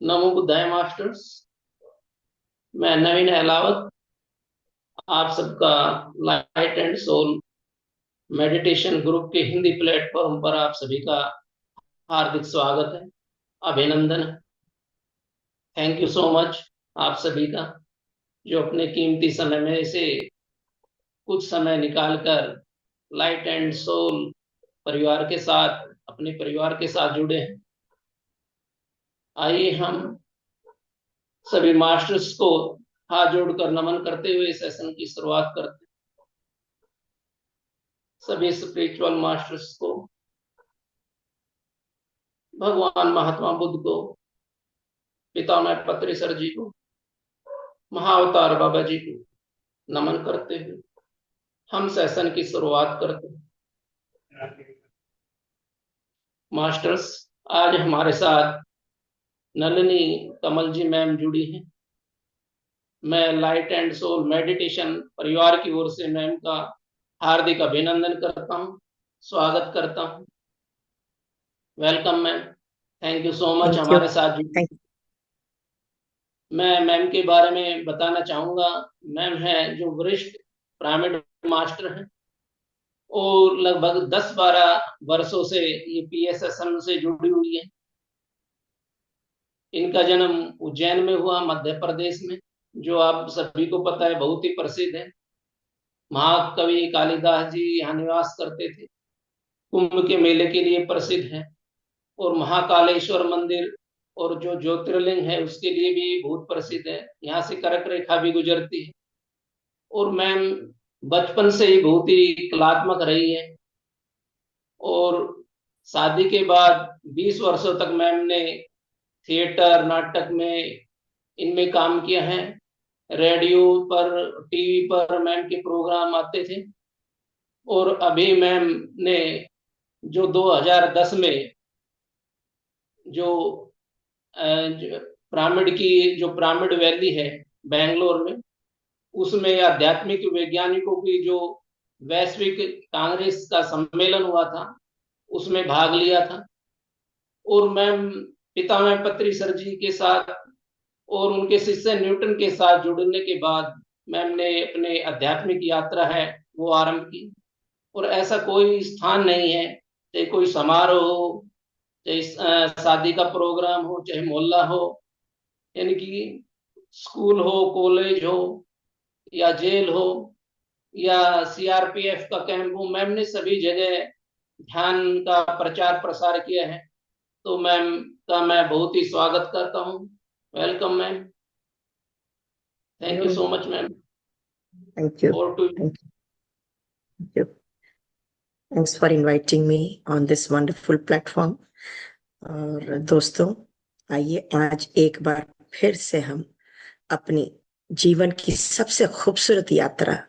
नमो बुद्धाय masters. मैं नवीन अहलावत आप सबका light and soul meditation group के हिंदी प्लेटफॉर्म पर आप सभी का हार्दिक स्वागत है, अभिनंदन है। थैंक यू सो मच आप सभी का, जो अपने कीमती समय में से कुछ समय निकालकर लाइट एंड सोल परिवार के साथ, अपने परिवार के साथ जुड़े हैं। आइए हम सभी मास्टर्स को हाथ जोड़कर नमन करते हुए सेशन की शुरुआत करते हैं। सभी स्पिरिचुअल मास्टर्स को, भगवान महात्मा बुद्ध को, पितामह पत्री सर जी को, महाअवतार बाबा जी को नमन करते हुए हम सेशन की शुरुआत करते हैं। मास्टर्स, आज हमारे साथ नलिनी कमल जी मैम जुड़ी हैं। मैं लाइट एंड सोल मेडिटेशन परिवार की ओर से मैम का हार्दिक अभिनंदन करता हूं, स्वागत करता हूं। Welcome ma'am, thank you so much thank you. हमारे साथ जुड़ी। थैंक मैं मैम के बारे में बताना चाहूंगा। मैम है जो वरिष्ठ पिरामिड मास्टर हैं और लगभग 10-12 वर्षों से ये पीएसएसएम से जुड़ी हुई है। इनका जन्म उज्जैन में हुआ, मध्य प्रदेश में, जो आप सभी को पता है बहुत ही प्रसिद्ध है। महाकवि कालिदास जी यहाँ निवास करते थे। कुंभ के मेले के लिए प्रसिद्ध है और महाकालेश्वर मंदिर और जो ज्योतिर्लिंग है उसके लिए भी बहुत प्रसिद्ध है। यहाँ से कर्क रेखा भी गुजरती है। और मैम बचपन से ही बहुत ही कलात्मक रही है और शादी के बाद 20 वर्षों तक मैम ने थिएटर, नाटक में, इनमें काम किया है। रेडियो पर, टीवी पर मैम के प्रोग्राम आते थे। और अभी मैम ने जो 2010 में जो पिरामिड की जो पिरामिड वैली है बेंगलोर में, उसमें आध्यात्मिक वैज्ञानिकों की जो वैश्विक कांग्रेस का सम्मेलन हुआ था उसमें भाग लिया था। और मैम पितामह पत्री सर जी के साथ और उनके शिष्य न्यूटन के साथ जुड़ने के बाद मैम ने अपने आध्यात्मिक यात्रा है वो आरंभ की। और ऐसा कोई स्थान नहीं है, चाहे कोई समारोह हो, चाहे शादी का प्रोग्राम हो, चाहे मोहल्ला हो, यानी कि स्कूल हो, कॉलेज हो, या जेल हो, या सीआरपीएफ का कैंप हो, मैम ने सभी जगह ध्यान का प्रचार प्रसार किया है। तो मैम का मैं बहुत ही स्वागत करता हूँ। Welcome ma'am, thank you you. So much ma'am. Thank you. और too thank you. Thanks for inviting me on this wonderful platform. और दोस्तों, आइए आज एक बार फिर से हम अपनी जीवन की सबसे खूबसूरत यात्रा,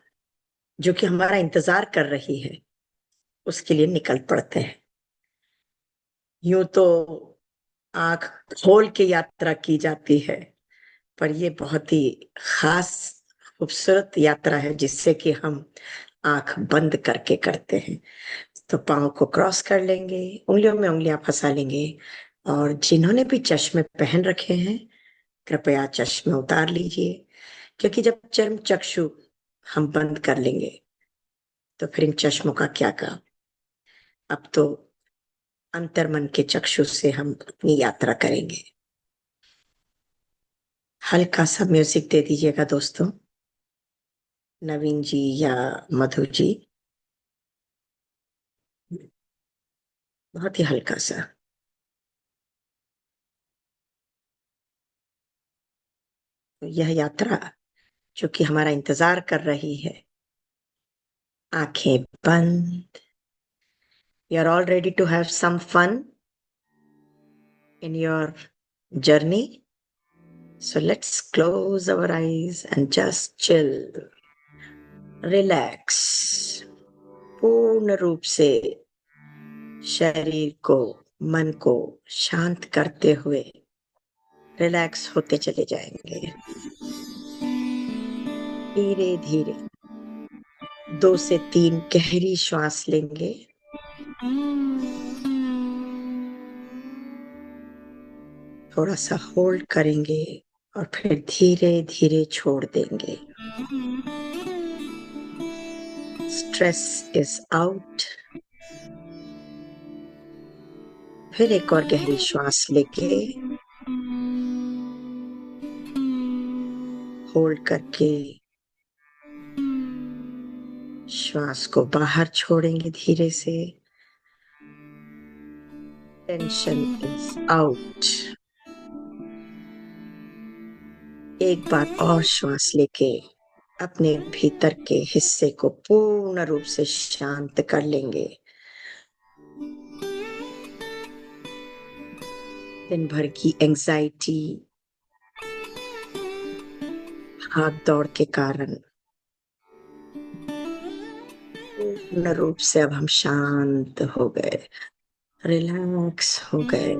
जो कि हमारा इंतजार कर रही है, उसके लिए निकल पड़ते हैं। यूं तो आंख खोल के यात्रा की जाती है, पर ये बहुत ही खास खूबसूरत यात्रा है जिससे कि हम आंख बंद करके करते हैं। तो पाँव को क्रॉस कर लेंगे, उंगलियों में उंगलियां फंसा लेंगे, और जिन्होंने भी चश्मे पहन रखे हैं कृपया चश्मे उतार लीजिए, क्योंकि जब चर्म चक्षु हम बंद कर लेंगे तो फिर इन चश्मों का क्या काम। अब तो अंतर्मन के चक्षु से हम अपनी यात्रा करेंगे। हल्का सा म्यूजिक दे दीजिएगा दोस्तों, नवीन जी या मधु जी, बहुत ही हल्का सा। यह यात्रा जो कि हमारा इंतजार कर रही है, आंखें बंद। You are all ready to have some fun in your journey. So let's close our eyes and just chill, relax. पूर्ण रूप से शरीर को, मन को शांत करते हुए रिलैक्स होते चले जाएंगे। धीरे धीरे 2 से 3 गहरी श्वास लेंगे थोड़ा सा होल्ड करेंगे और फिर धीरे धीरे छोड़ देंगे। Stress is out. फिर एक और गहरी श्वास लेके होल्ड करके श्वास को बाहर छोड़ेंगे धीरे से। Tension is out. एक बार और श्वास लेके अपने भीतर के हिस्से को पूर्ण रूप से शांत कर लेंगे। दिन भर की एंजाइटी, भाग दौड़ के कारण पूर्ण रूप से अब हम शांत हो गए, रिलैक्स हो गए।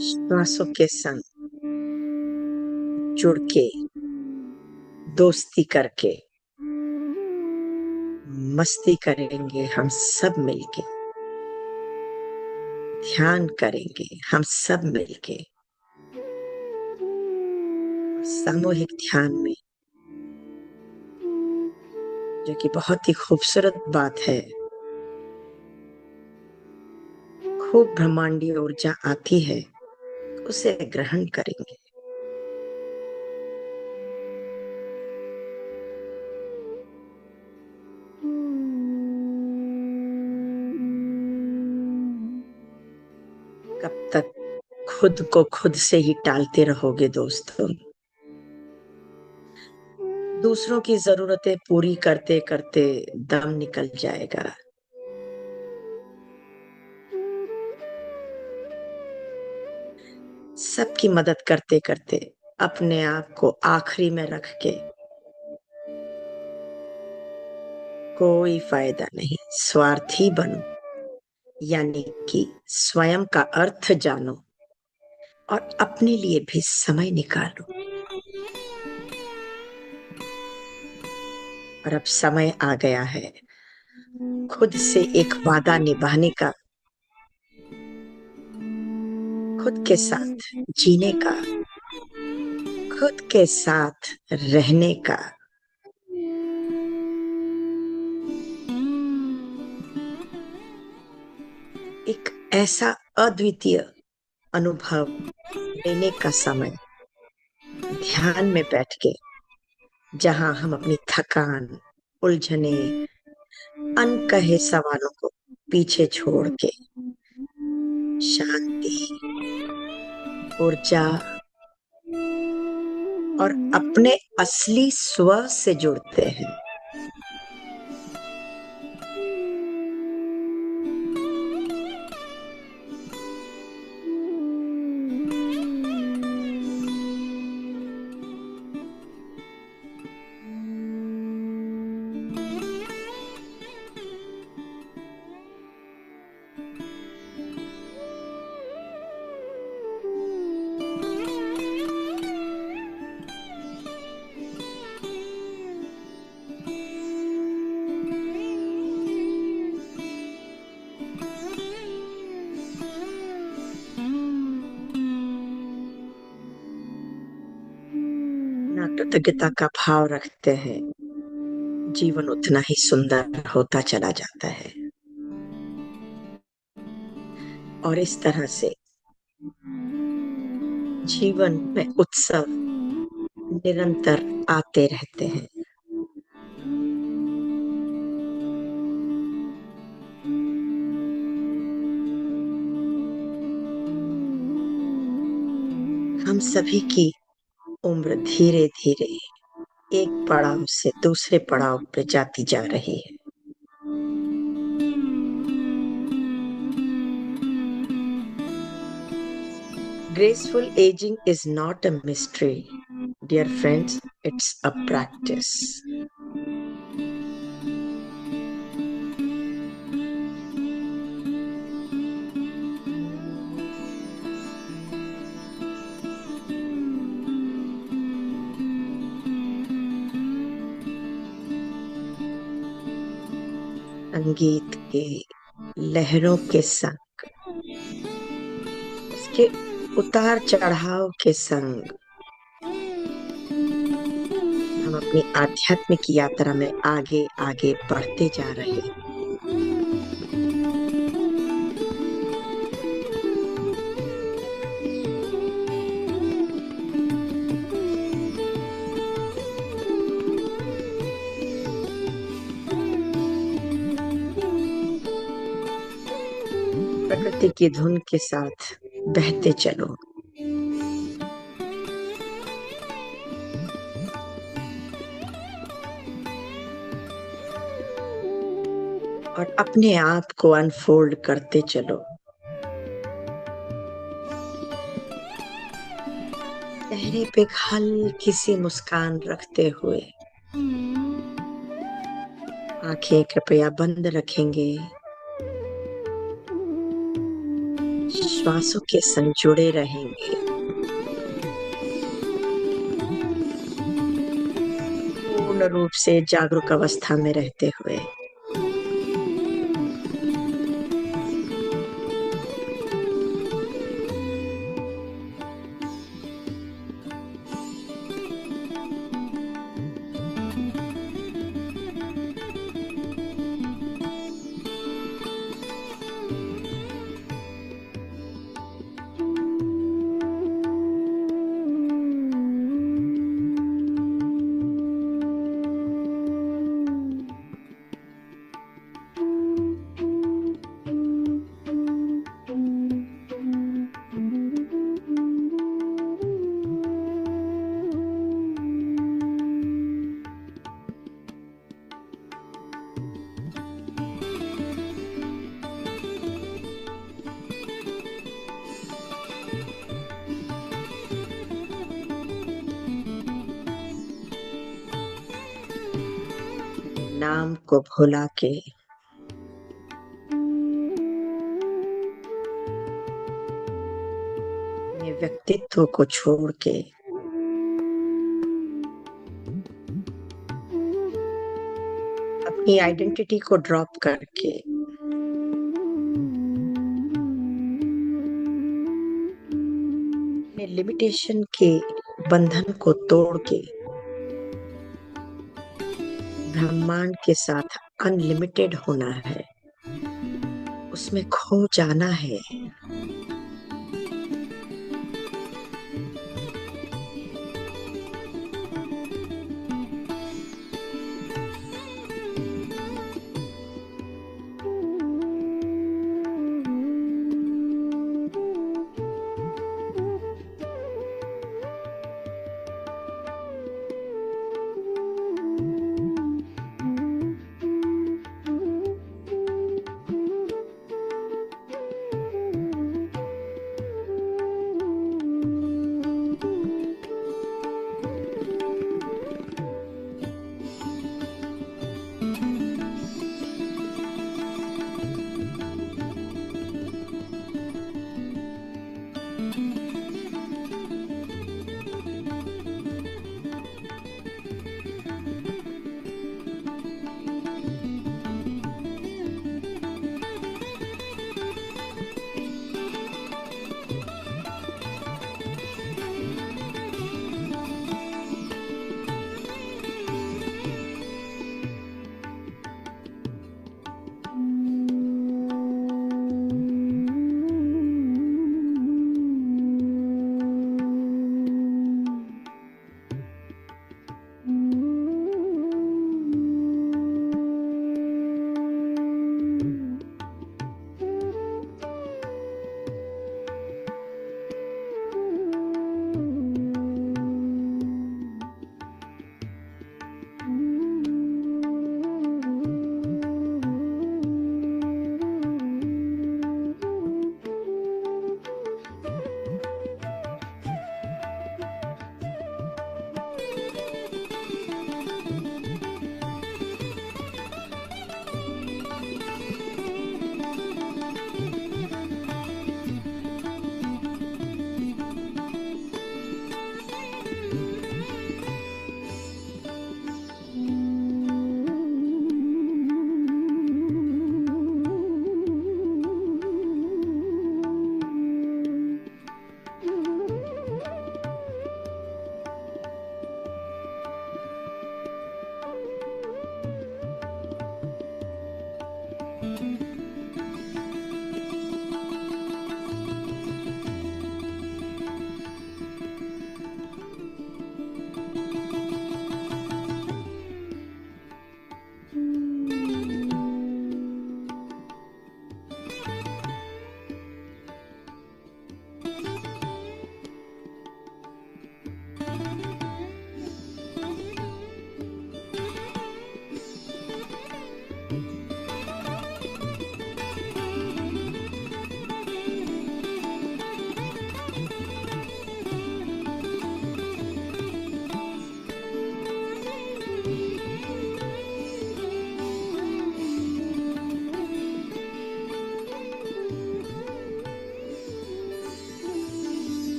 श्वासों के संग जुड़ के, दोस्ती करके मस्ती करेंगे हम सब मिलके, ध्यान करेंगे हम सब मिलके। सामूहिक ध्यान में, जो कि बहुत ही खूबसूरत बात है, खूब ब्रह्मांडीय ऊर्जा आती है, उसे ग्रहण करेंगे। कब तक खुद को खुद से ही टालते रहोगे दोस्तों? दूसरों की जरूरतें पूरी करते करते दम निकल जाएगा। सबकी मदद करते करते अपने आप को आखिरी में रख के कोई फायदा नहीं। स्वार्थी बनो, यानी कि स्वयं का अर्थ जानो और अपने लिए भी समय निकालो। और अब समय आ गया है खुद से एक वादा निभाने का, खुद के साथ जीने का, खुद के साथ रहने का। एक ऐसा अद्वितीय अनुभव लेने का समय, ध्यान में बैठ के, जहां हम अपनी थकान, उलझने, अनकहे सवालों को पीछे छोड़ के शांति, ऊर्जा और अपने असली स्व से जुड़ते हैं। कृतज्ञता का भाव रखते हैं, जीवन उतना ही सुंदर होता चला जाता है। और इस तरह से जीवन में उत्सव निरंतर आते रहते हैं। हम सभी की उम्र धीरे धीरे एक पड़ाव से दूसरे पड़ाव पे जाती जा रही है। Graceful aging is not a mystery, dear friends, it's a practice. संगीत के लहरों के संग, उसके उतार चढ़ाव के संग हम अपनी आध्यात्मिक यात्रा में आगे आगे बढ़ते जा रहे हैं। प्रकृति की धुन के साथ बहते चलो। और अपने आप को अनफोल्ड करते चलो। चेहरे पे एक हल्की सी मुस्कान रखते हुए आंखें कृपया बंद रखेंगे। श्वासों के संग जुड़े रहेंगे। पूर्ण रूप से जागरूक अवस्था में रहते हुए नाम को भुला के अपने व्यक्तित्व को छोड़ के अपनी आइडेंटिटी को ड्रॉप करके अपने लिमिटेशन के बंधन को तोड़ के ब्रह्मांड के साथ अनलिमिटेड होना है, उसमें खो जाना है।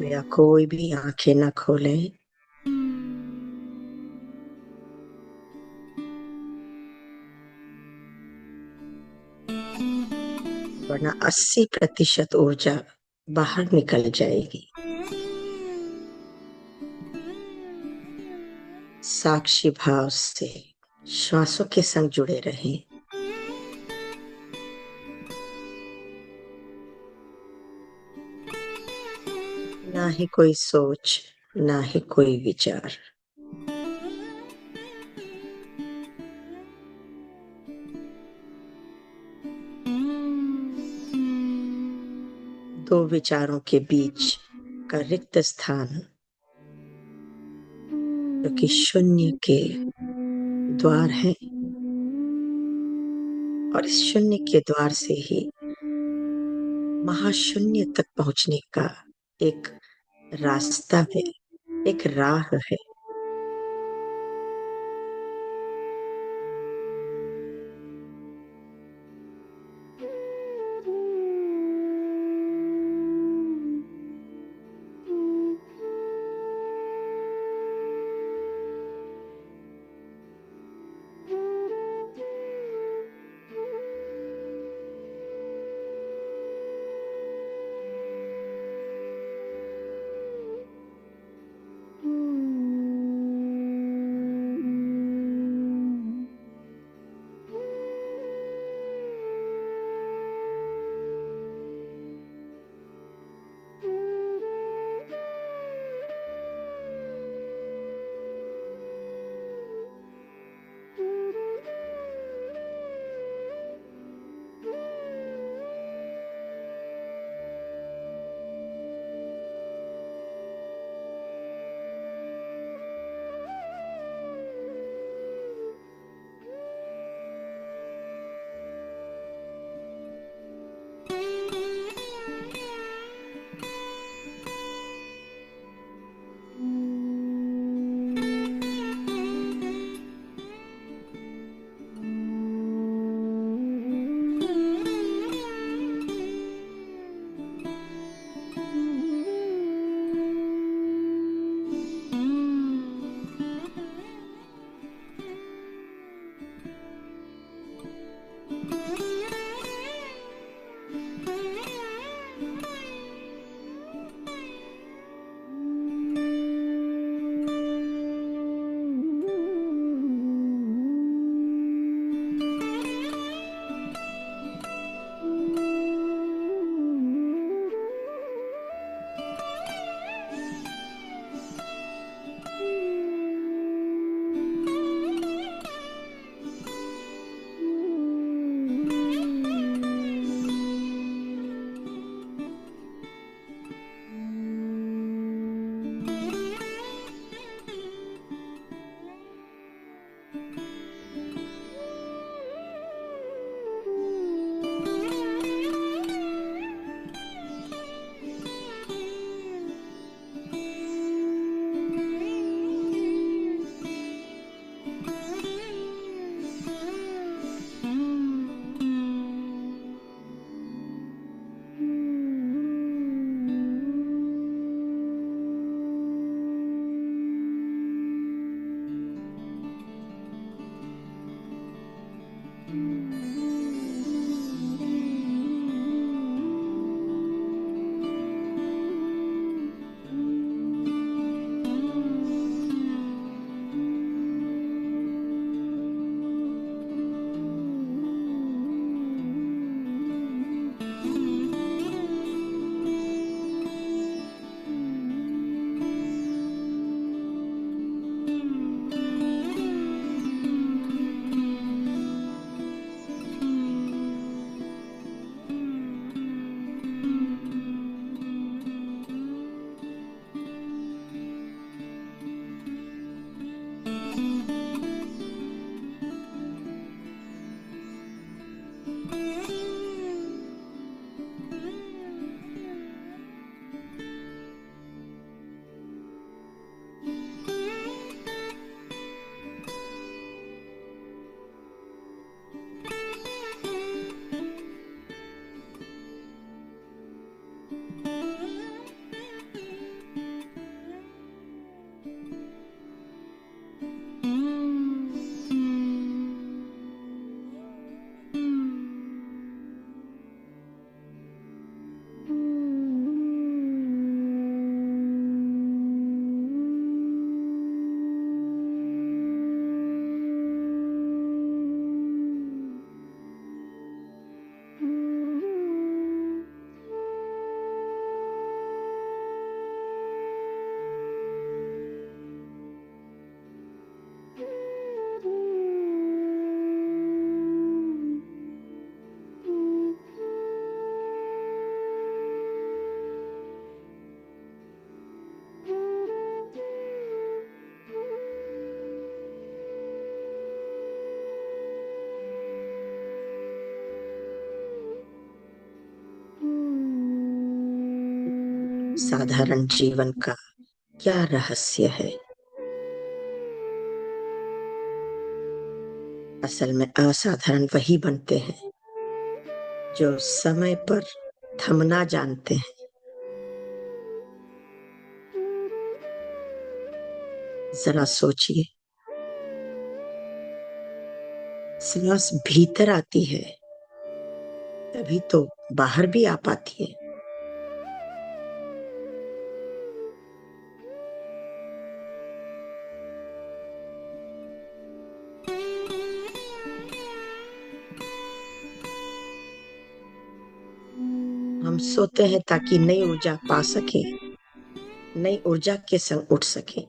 कृपया कोई भी आंखें न खोलें। वरना 80% ऊर्जा बाहर निकल जाएगी। साक्षी भाव से श्वासों के संग जुड़े रहें। ना ही कोई सोच, ना ही कोई विचार। दो विचारों के बीच का रिक्त स्थान, जो कि शून्य के द्वार है, और इस शून्य के द्वार से ही महाशून्य तक पहुंचने का एक रास्ता है, एक राह है। असाधारण जीवन का क्या रहस्य है? असल में असाधारण वही बनते हैं जो समय पर थमना जानते हैं। जरा सोचिए, सांस भीतर आती है तभी तो बाहर भी आ पाती है। हम सोते हैं ताकि नई ऊर्जा पा सके, नई ऊर्जा के संग उठ सके।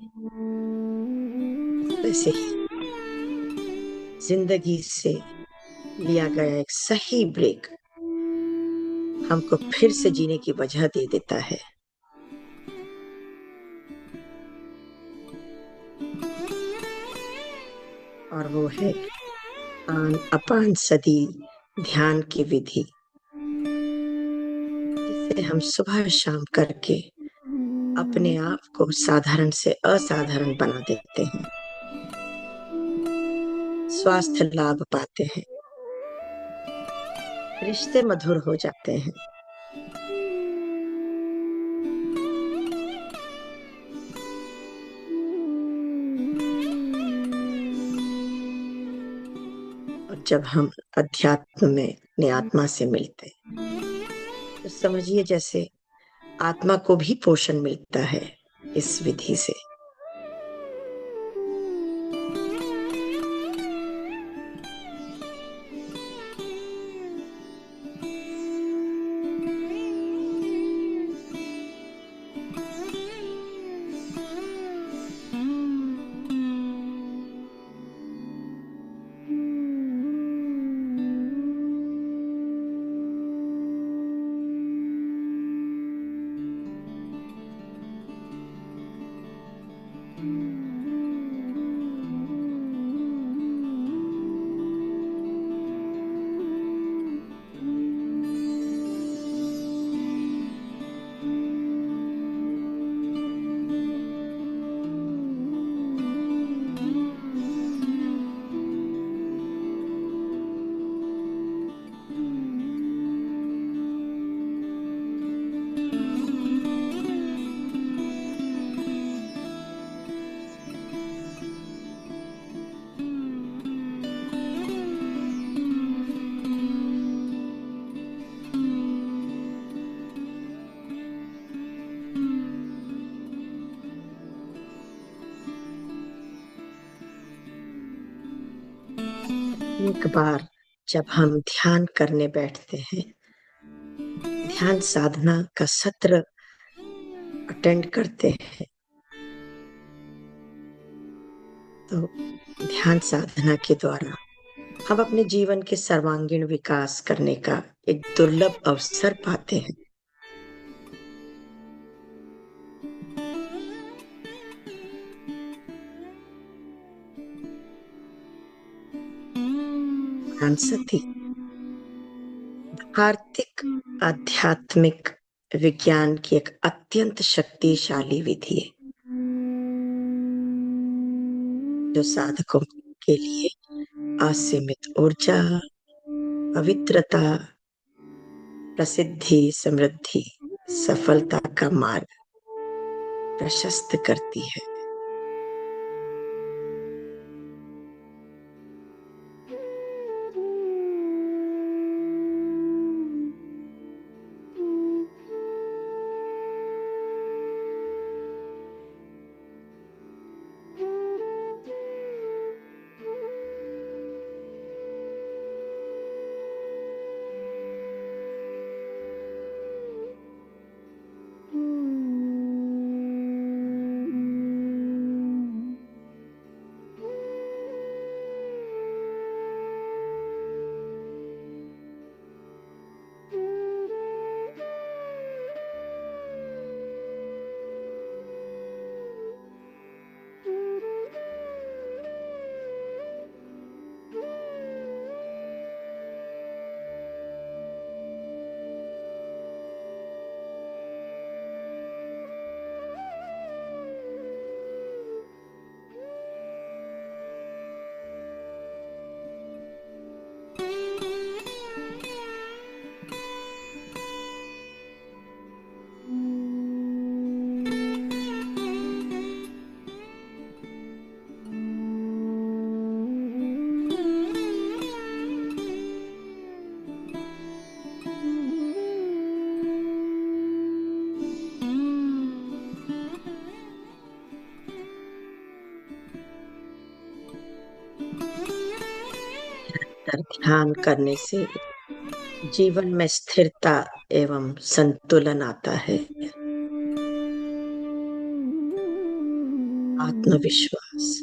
वैसे ही जिंदगी से लिया गया एक सही ब्रेक हमको फिर से जीने की वजह दे देता है। और वो है आन अपान सदी ध्यान की विधि, जिसे हम सुबह शाम करके अपने आप को साधारण से असाधारण बना देते हैं। स्वास्थ्य लाभ पाते हैं, रिश्ते मधुर हो जाते हैं, और जब हम अध्यात्म में अपनी आत्मा से मिलते हैं तो समझिए जैसे आत्मा को भी पोषण मिलता है इस विधि से। एक बार जब हम ध्यान करने बैठते हैं, ध्यान साधना का सत्र अटेंड करते हैं, तो ध्यान साधना के द्वारा हम अपने जीवन के सर्वांगीण विकास करने का एक दुर्लभ अवसर पाते हैं। ध्यान सती आर्थिक आध्यात्मिक विज्ञान की एक अत्यंत शक्तिशाली विधि है जो साधकों के लिए असीमित ऊर्जा, पवित्रता, प्रसिद्धि, समृद्धि, सफलता का मार्ग प्रशस्त करती है। निरंतर ध्यान करने से जीवन में स्थिरता एवं संतुलन आता है। आत्मविश्वास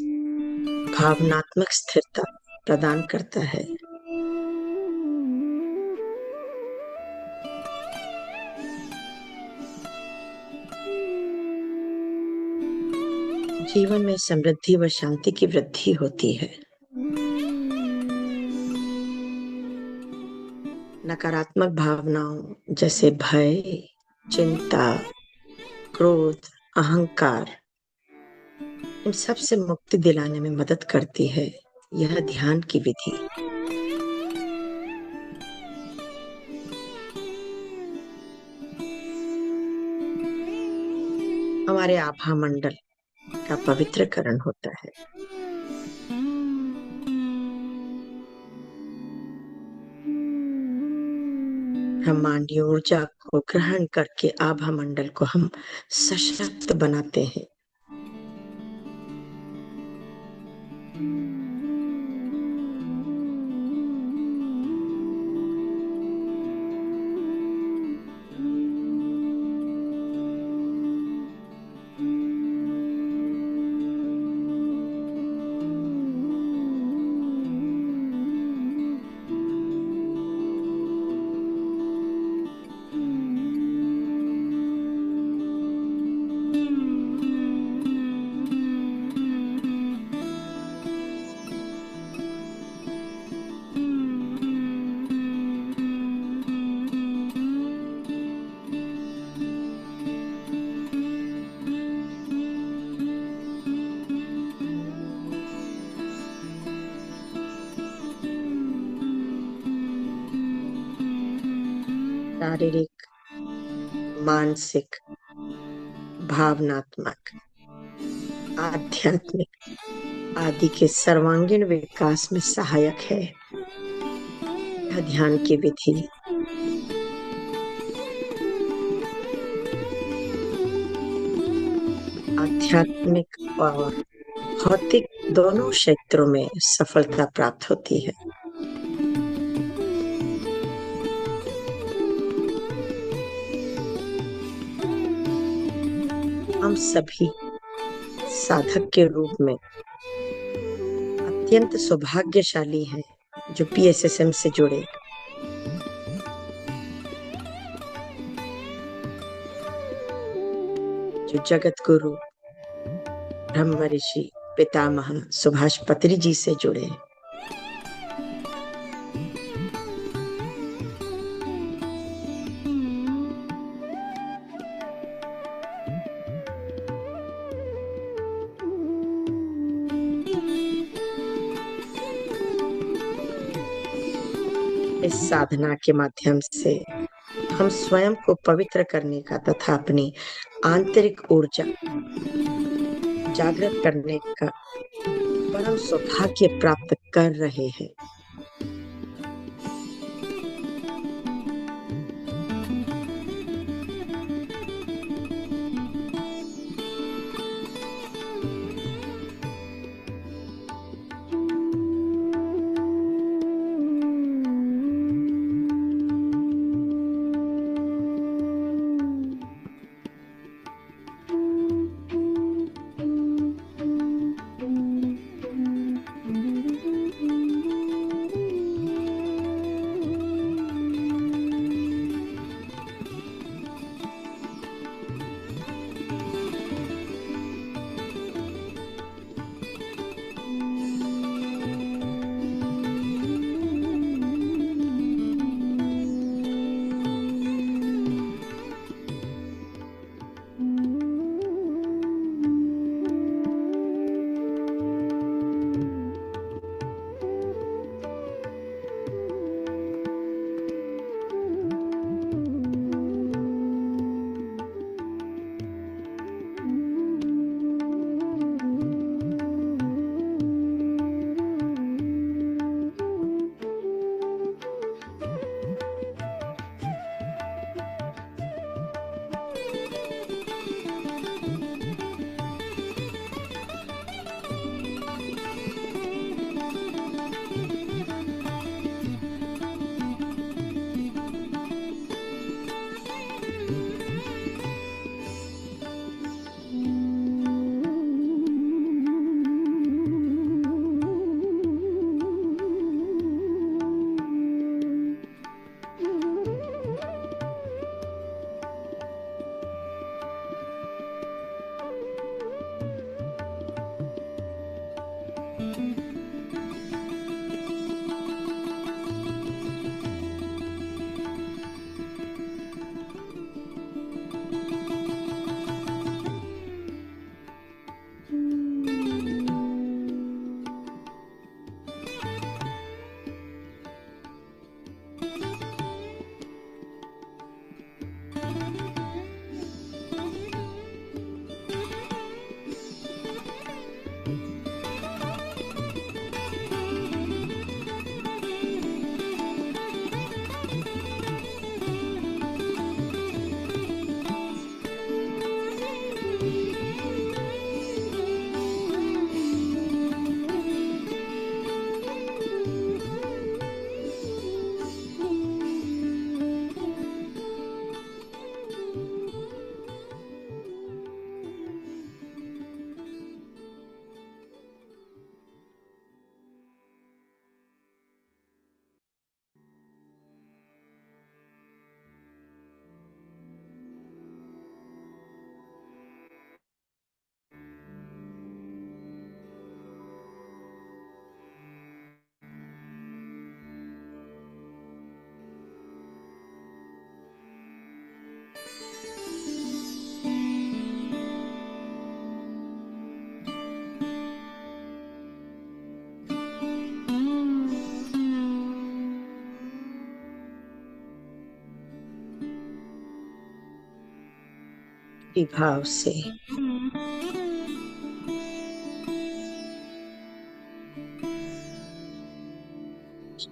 भावनात्मक स्थिरता प्रदान करता है। जीवन में समृद्धि व शांति की वृद्धि होती है। नकारात्मक भावनाओं जैसे भय, चिंता, क्रोध, अहंकार, इन सब से मुक्ति दिलाने में मदद करती है यह ध्यान की विधि। हमारे आभा मंडल का पवित्रकरण होता है। ब्रह्मांडीय ऊर्जा को ग्रहण करके आभा मंडल को हम सशक्त बनाते हैं। शारीरिक, मानसिक, भावनात्मक, आध्यात्मिक आदि के सर्वांगीण विकास में सहायक है यह ध्यान की विधि। आध्यात्मिक और भौतिक दोनों क्षेत्रों में सफलता प्राप्त होती है। हम सभी साधक के रूप में अत्यंत सौभाग्यशाली हैं जो PSSM से जुड़े। जो जगत गुरु ब्रह्म ऋषि पितामह सुभाष पत्री जी से जुड़े। इस साधना के माध्यम से हम स्वयं को पवित्र करने का तथा अपनी आंतरिक ऊर्जा जागृत करने का परम सौभाग्य प्राप्त कर रहे हैं। भक्ति भाव से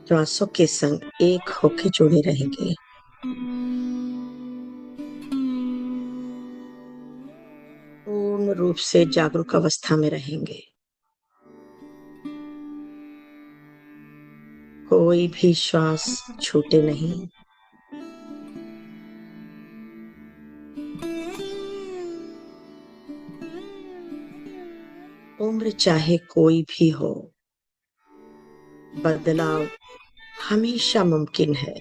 श्वासों के संग एक होके जुड़े रहेंगे। पूर्ण रूप से जागरूक अवस्था में रहेंगे। कोई भी श्वास छूटे नहीं। उम्र चाहे कोई भी हो, बदलाव हमेशा मुमकिन है।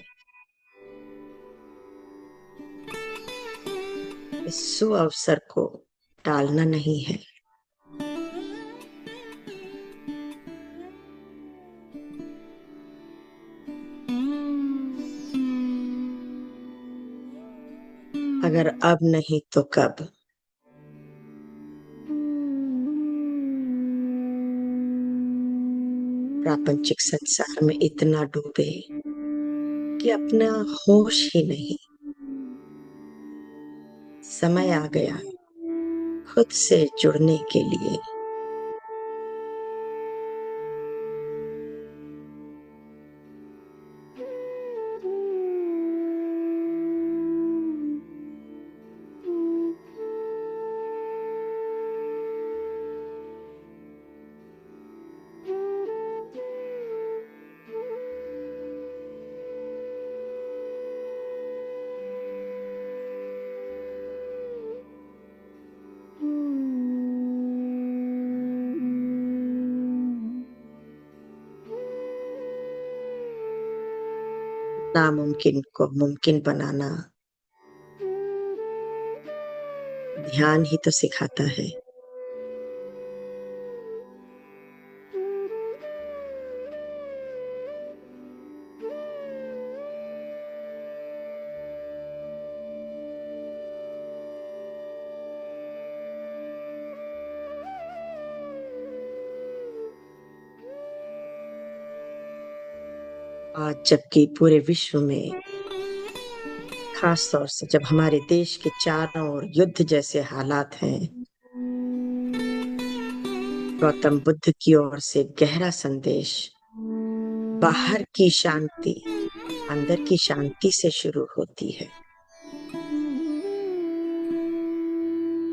इस सुअवसर को टालना नहीं है। अगर अब नहीं तो कब। प्रापंचिक संसार में इतना डूबे कि अपना होश ही नहीं। समय आ गया खुद से जुड़ने के लिए। नामुमकिन को मुमकिन बनाना ध्यान ही तो सिखाता है। आज जबकि पूरे विश्व में, खास तौर से जब हमारे देश के चारों ओर युद्ध जैसे हालात हैं, गौतम बुद्ध की ओर से गहरा संदेश, बाहर की शांति अंदर की शांति से शुरू होती है।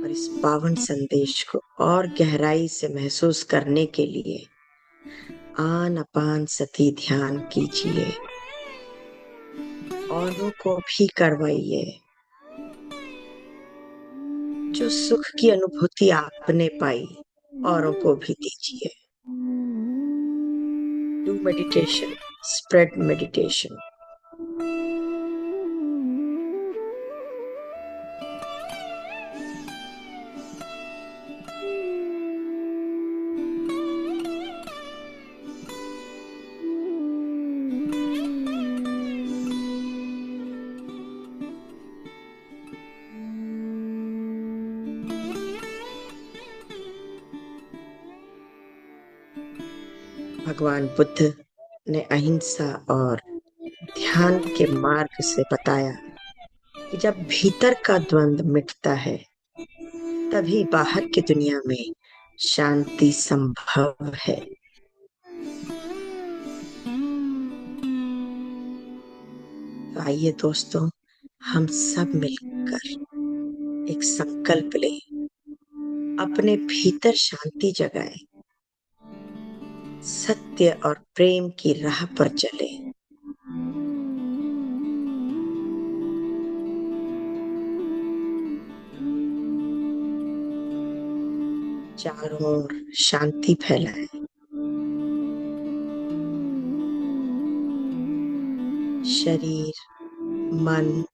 और इस पावन संदेश को और गहराई से महसूस करने के लिए आन अपान सती ध्यान कीजिए। औरों को भी करवाइए। जो सुख की अनुभूति आपने पाई, औरों को भी दीजिए। Do meditation, spread meditation. भगवान बुद्ध ने अहिंसा और ध्यान के मार्ग से बताया कि जब भीतर का द्वंद्व मिटता है, तभी बाहर की दुनिया में शांति संभव है। तो आइए दोस्तों, हम सब मिलकर एक संकल्प लें, अपने भीतर शांति जगाएं, सत्य और प्रेम की राह पर चले। चारों ओर शांति फैलाएं। शरीर, मन,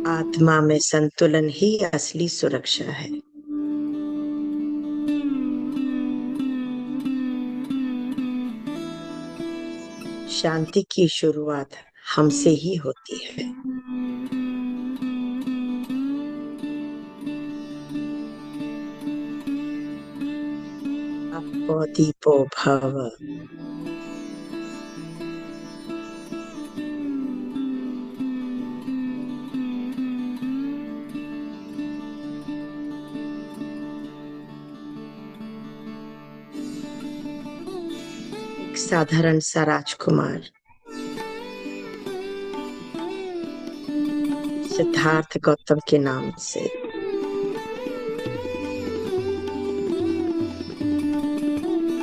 आत्मा में संतुलन ही असली सुरक्षा है। शांति की शुरुआत हमसे ही होती है। अपो दीपो भव। साधारण सा राजकुमार सिद्धार्थ गौतम के नाम से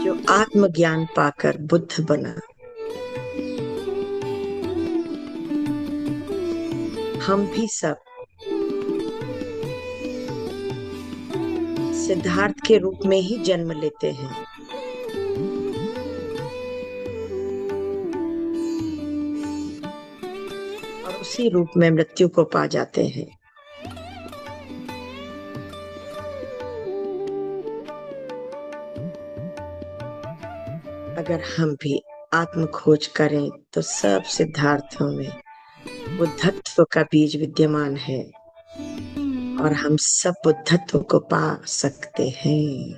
जो आत्मज्ञान पाकर बुद्ध बना, हम भी सब सिद्धार्थ के रूप में ही जन्म लेते हैं और उसी रूप में मृत्यु को पा जाते हैं। अगर हम भी आत्म खोज करें तो सब सिद्धार्थों में बुद्धत्व का बीज विद्यमान है और हम सब बुद्धत्व को पा सकते हैं।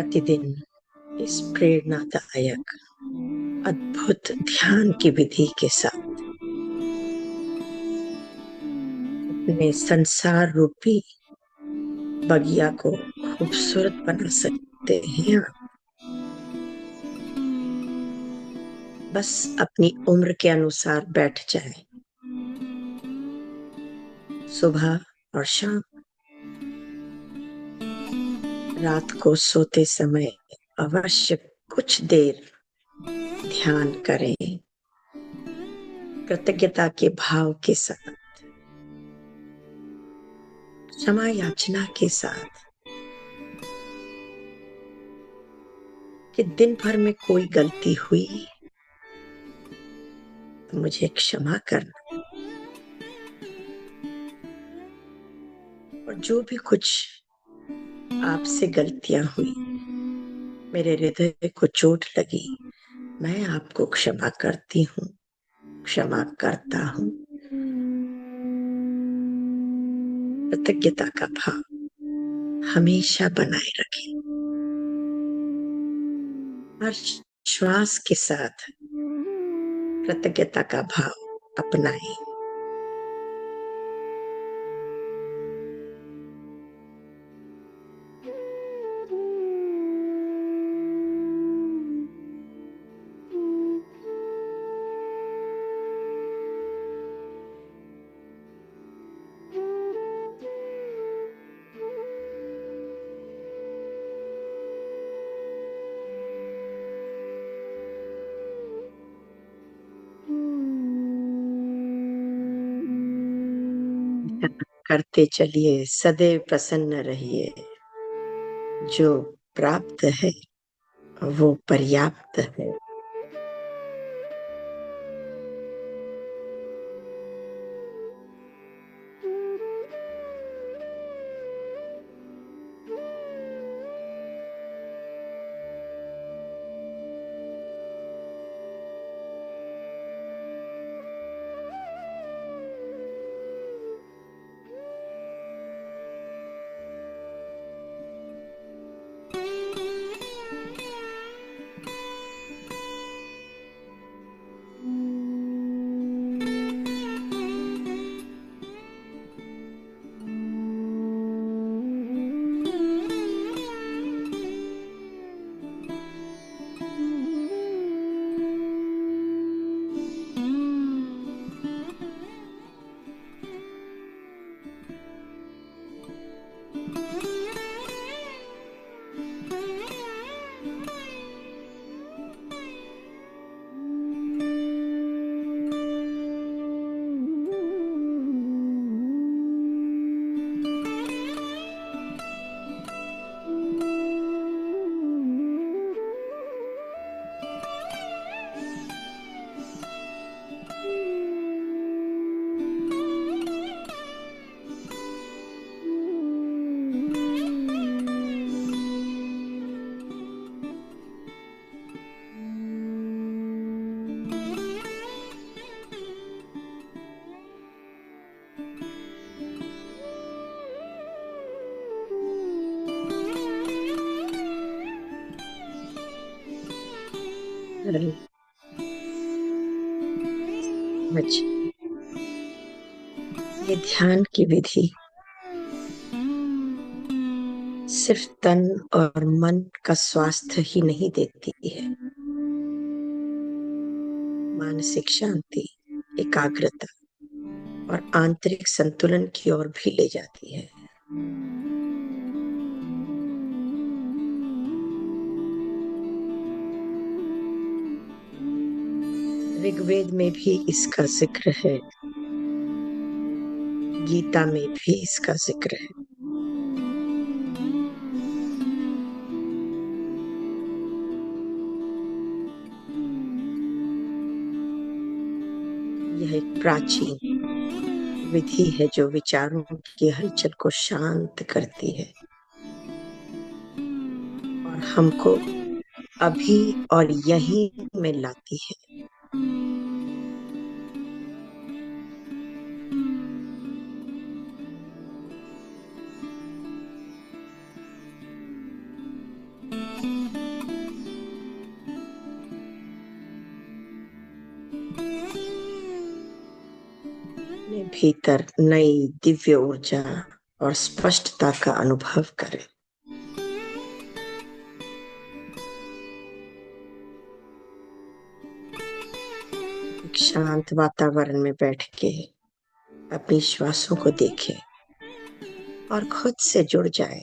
प्रतिदिन इस प्रेरणादायक अद्भुत ध्यान की विधि के साथ अपने संसार रूपी बगिया को खूबसूरत बना सकते हैं आप। बस अपनी उम्र के अनुसार बैठ जाएं। सुबह और शाम, रात को सोते समय अवश्य कुछ देर ध्यान करें, कृतज्ञता के भाव के साथ, क्षमा याचना के साथ कि दिन भर में कोई गलती हुई तो मुझे क्षमा करना, और जो भी कुछ आपसे गलतियां हुई, मेरे हृदय को चोट लगी, मैं आपको क्षमा करती हूँ, क्षमा करता हूँ। कृतज्ञता का भाव हमेशा बनाए रखें। हर श्वास के साथ कृतज्ञता का भाव अपनाएं। करते चलिए, सदैव प्रसन्न रहिए। जो प्राप्त है वो पर्याप्त है। ये ध्यान की विधि सिर्फ तन और मन का स्वास्थ्य ही नहीं देती है, मानसिक शांति, एकाग्रता और आंतरिक संतुलन की ओर भी ले जाती है। ऋग्वेद में भी इसका जिक्र है, गीता में भी इसका जिक्र है। यह एक प्राचीन विधि है जो विचारों की हलचल को शांत करती है और हमको अभी और यहीं में लाती है। भीतर नई दिव्य ऊर्जा और स्पष्टता का अनुभव करें। एक शांत वातावरण में बैठ के अपनी श्वासों को देखें और खुद से जुड़ जाए।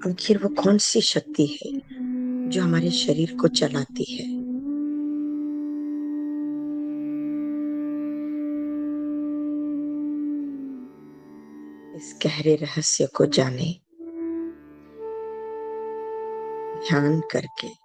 आखिर वो कौन सी शक्ति है जो हमारे शरीर को चलाती है? इस गहरे रहस्य को जाने ध्यान करके।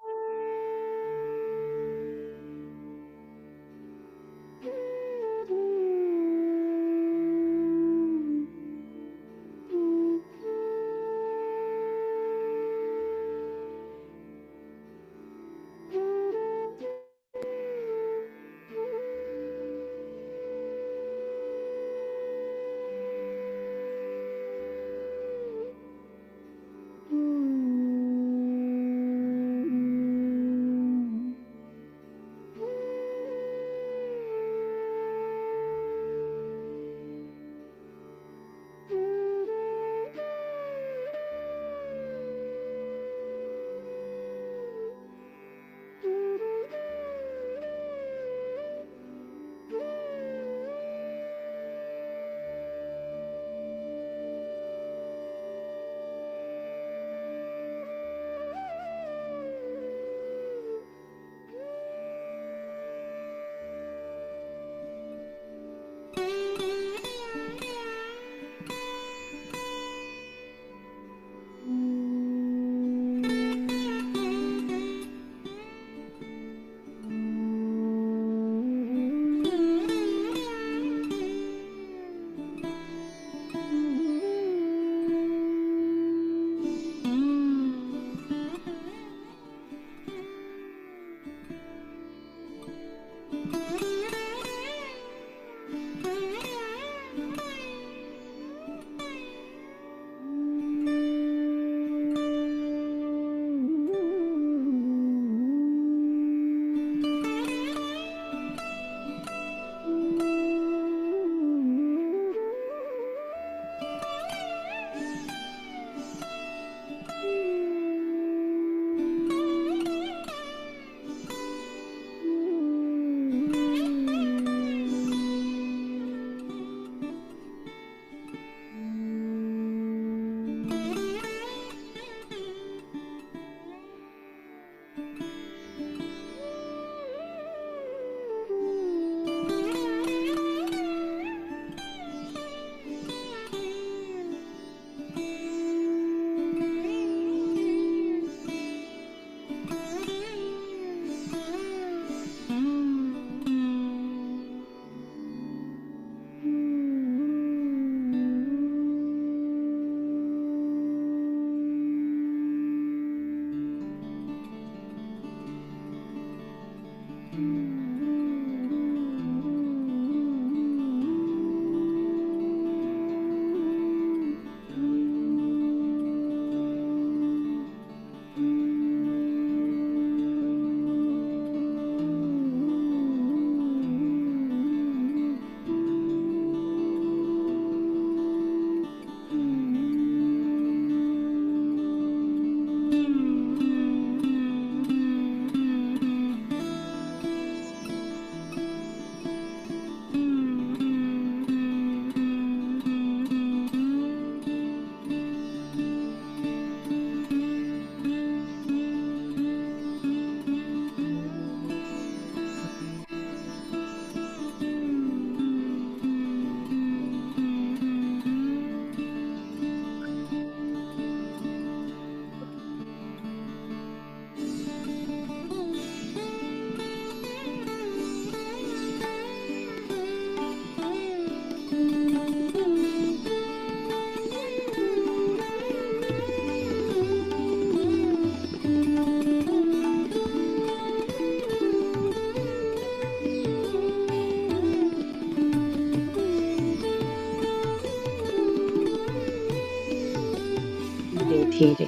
धीरे धीरे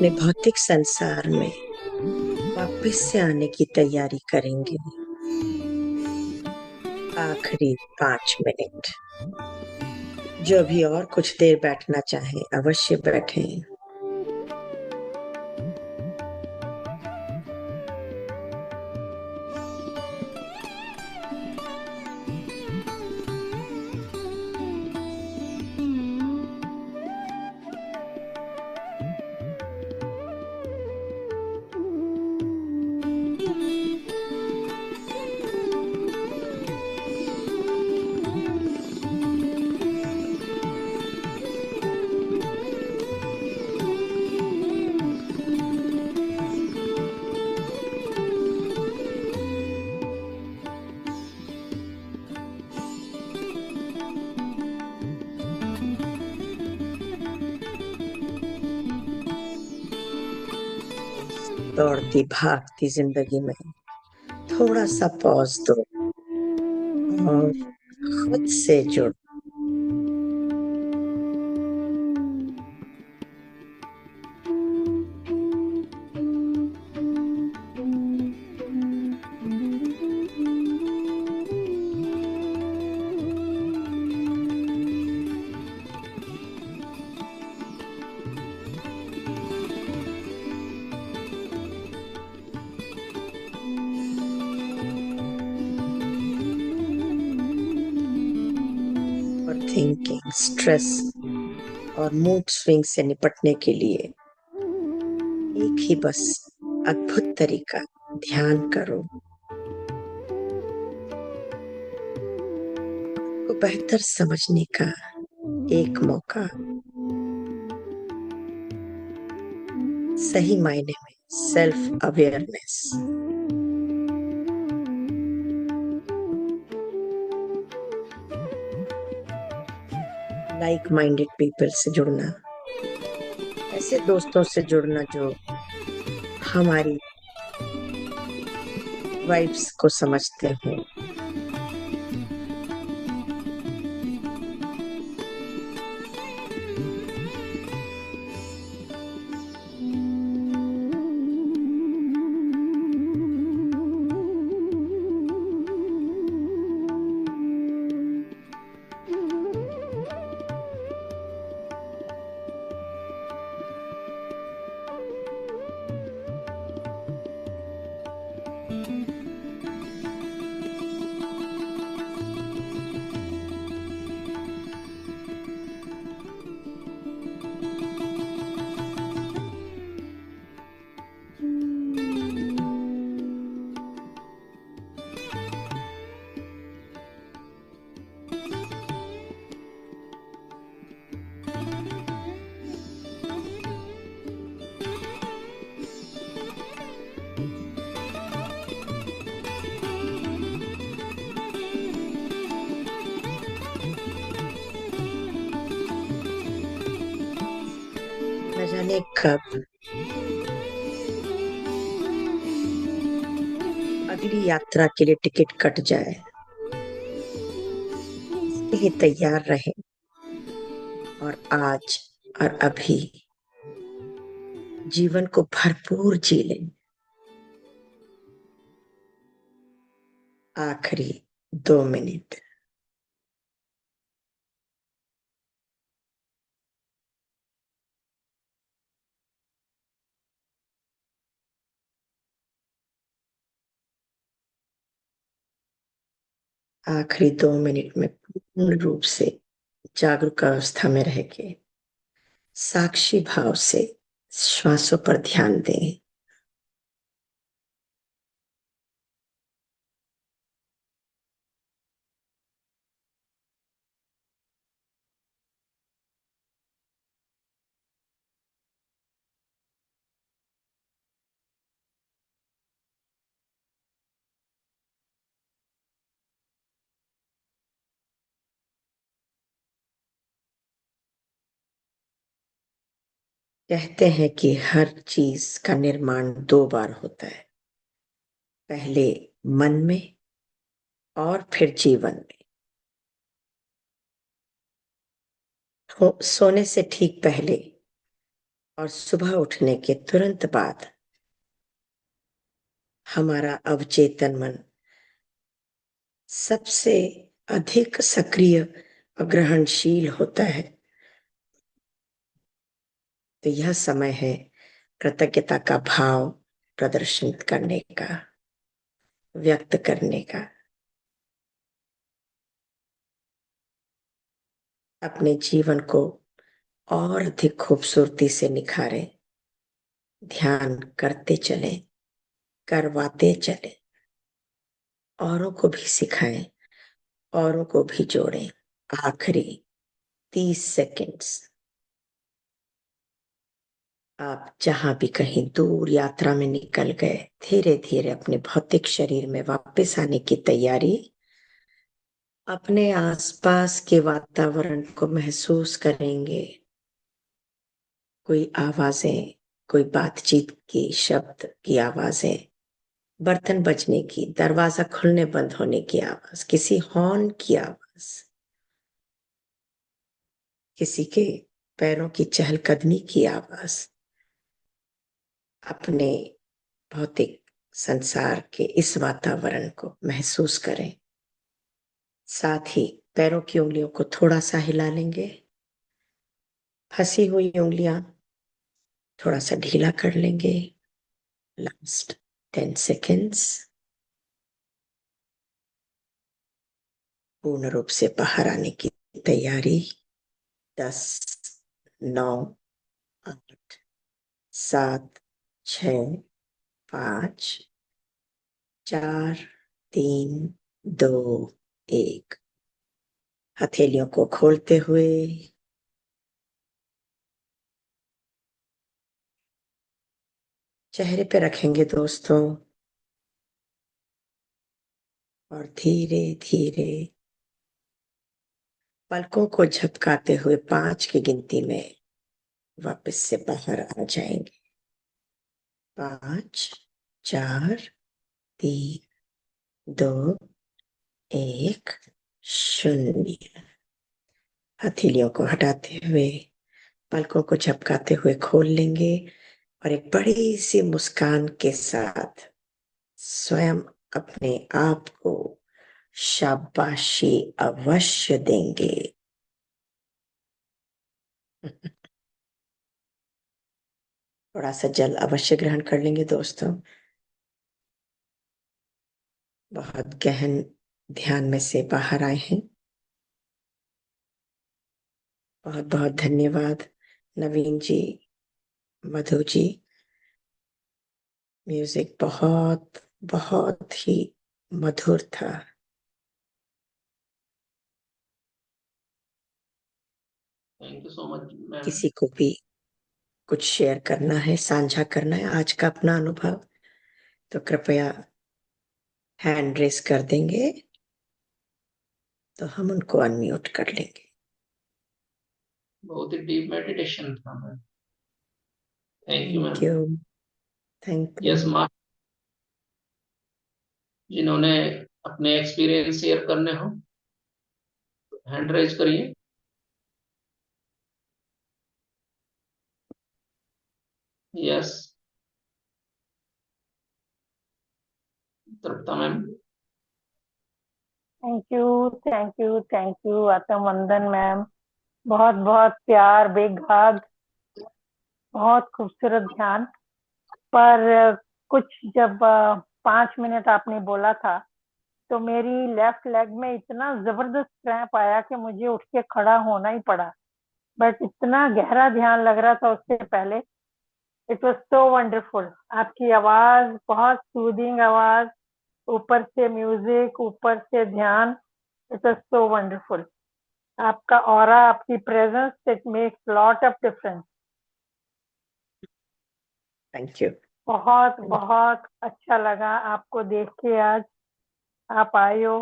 अपने भौतिक संसार में वापस से आने की तैयारी करेंगे। आखिरी 5 मिनट। जो भी और कुछ देर बैठना चाहे अवश्य बैठें। दौड़ती भागती जिंदगी में थोड़ा सा पॉज दो और खुद से जुड़ो। और थिंकिंग, स्ट्रेस और मूड स्विंग से निपटने के लिए एक ही बस अद्भुत तरीका, ध्यान करो। को बेहतर समझने का एक मौका। सही मायने में self awareness. Like minded people से जुड़ना, ऐसे दोस्तों से जुड़ना जो हमारी वाइब्स को समझते हो। न जाने कब अगली यात्रा के लिए टिकट कट जाए, इसलिए तैयार रहे और आज और अभी जीवन को भरपूर जी लें। आखिरी 2 मिनट। आखिरी 2 मिनट में पूर्ण रूप से जागरूक अवस्था में रह के साक्षी भाव से श्वासों पर ध्यान दें। कहते हैं कि हर चीज का निर्माण 2 बार होता है, पहले मन में और फिर जीवन में। सोने से ठीक पहले और सुबह उठने के तुरंत बाद हमारा अवचेतन मन सबसे अधिक सक्रिय और ग्रहणशील होता है। तो यह समय है कृतज्ञता का भाव प्रदर्शित करने का, व्यक्त करने का। अपने जीवन को और अधिक खूबसूरती से निखारें, ध्यान करते चलें, करवाते चलें, औरों को भी सिखाएं, औरों को भी जोड़ें। आखिरी 30 सेकंड्स आप जहां भी कहीं दूर यात्रा में निकल गए, धीरे धीरे अपने भौतिक शरीर में वापस आने की तैयारी। अपने आसपास के वातावरण को महसूस करेंगे। कोई आवाजें, कोई बातचीत की शब्द की आवाजें, बर्तन बजने की, दरवाजा खुलने बंद होने की आवाज, किसी हॉर्न की आवाज, किसी के पैरों की चहलकदमी की आवाज। अपने भौतिक संसार के इस वातावरण को महसूस करें। साथ ही पैरों की उंगलियों को थोड़ा सा हिला लेंगे। फंसी हुई उंगलियां थोड़ा सा ढीला कर लेंगे। Last 10 seconds. पूर्ण रूप से बाहर आने की तैयारी। 10, 9, 8, 7, 6, 5, 4, 3, 2, 1। हथेलियों को खोलते हुए चेहरे पे रखेंगे दोस्तों, और धीरे धीरे पलकों को झपकाते हुए 5 की गिनती में वापस से बाहर आ जाएंगे। 5, 4, 3, 2, 1, 0। हथेलियों को हटाते हुए पलकों को झपकाते हुए खोल लेंगे और एक बड़ी सी मुस्कान के साथ स्वयं अपने आप को शाबाशी अवश्य देंगे। थोड़ा सा जल अवश्य ग्रहण कर लेंगे दोस्तों। बहुत गहन ध्यान में से बाहर आए हैं। बहुत बहुत धन्यवाद नवीन जी, मधु जी। म्यूजिक बहुत बहुत ही मधुर था। Thank you so much ma'am. किसी को भी कुछ शेयर करना है, साझा करना है आज का अपना अनुभव, तो कृपया हैंड रेस कर देंगे तो हम उनको अनम्यूट कर लेंगे। बहुत ही डीप मेडिटेशन था ma'am. Thank you thank ma'am. You. Thank you. Yes माँ, जिन्होंने अपने एक्सपीरियंस शेयर करने हो हैंड रेज करिए। Yes, Tripta ma'am. Thank you, thank you, thank you आत्म वंदन मैम। बहुत बहुत प्यार, बिग हग, बहुत खूबसूरत ध्यान। पर कुछ जब 5 मिनट आपने बोला था तो मेरी लेफ्ट लेग में इतना जबरदस्त क्रैम्प आया कि मुझे उठ के खड़ा होना ही पड़ा। बट इतना गहरा ध्यान लग रहा था उससे पहले। It was so wonderful. आपकी आवाज बहुत सूदिंग आवाज, ऊपर से म्यूजिक, ऊपर से ध्यान। It was so wonderful. आपका ऑरा, आपकी presence, it makes lot of difference. Thank you. बहुत बहुत अच्छा लगा आपको देख के आज। आप आए हो,